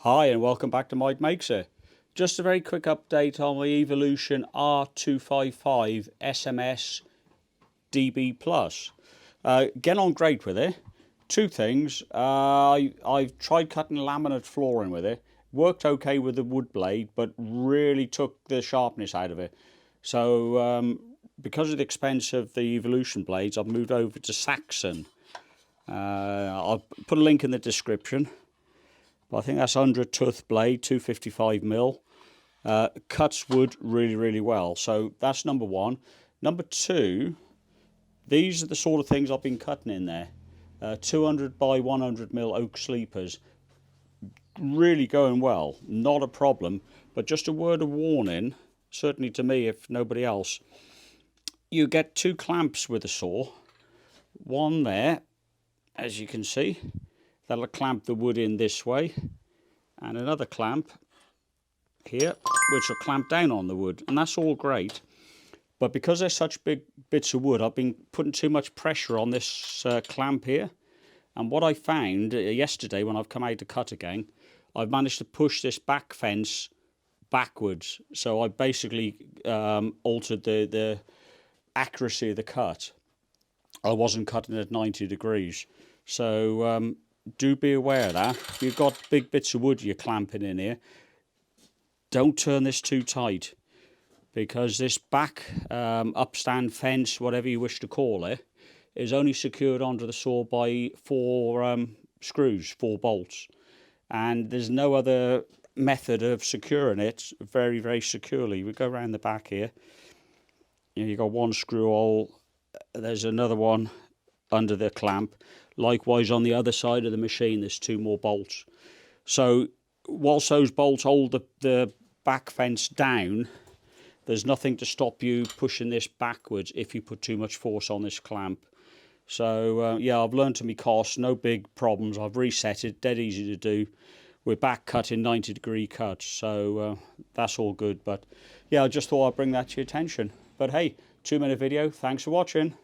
Hi and welcome back to Mitre. Just a very quick update on the Evolution R255 SMS DB+. Get on great with it. Two things. I've tried cutting laminate flooring with it. Worked okay with the wood blade, but really took the sharpness out of it. So because of the expense of the Evolution blades, I've moved over to Saxon. I'll put a link in the description. I think that's 100 tooth blade, 255mm. Cuts wood really well. So that's number one. Number two, these are the sort of things I've been cutting in there. 200 by 100mm oak sleepers. Really going well, not a problem. But just a word of warning, certainly to me if nobody else. You get two clamps with a saw. One there, as you can see. That'll clamp the wood in this way, and another clamp here which will clamp down on the wood, and that's all great. But because they're such big bits of wood, I've been putting too much pressure on this clamp here, and what I found yesterday when I've come out to cut again, I've managed to push this back fence backwards. So I basically altered the accuracy of the cut. I wasn't cutting at 90 degrees. So do be aware of that. If you've got big bits of wood you're clamping in here, don't turn this too tight, because this back upstand fence, whatever you wish to call it, is only secured onto the saw by four screws, 4 bolts, and there's no other method of securing it very securely. We go around the back here. You've got one screw hole, there's another one under the clamp. Likewise on the other side of the machine there's 2 more bolts. So whilst those bolts hold the back fence down, there's nothing to stop you pushing this backwards if you put too much force on this clamp. So yeah, I've learned to my cost, no big problems. I've reset it, dead easy to do. We're back cutting 90-degree cuts, so that's all good. But yeah, I just thought I'd bring that to your attention. But hey, 2-minute video, thanks for watching.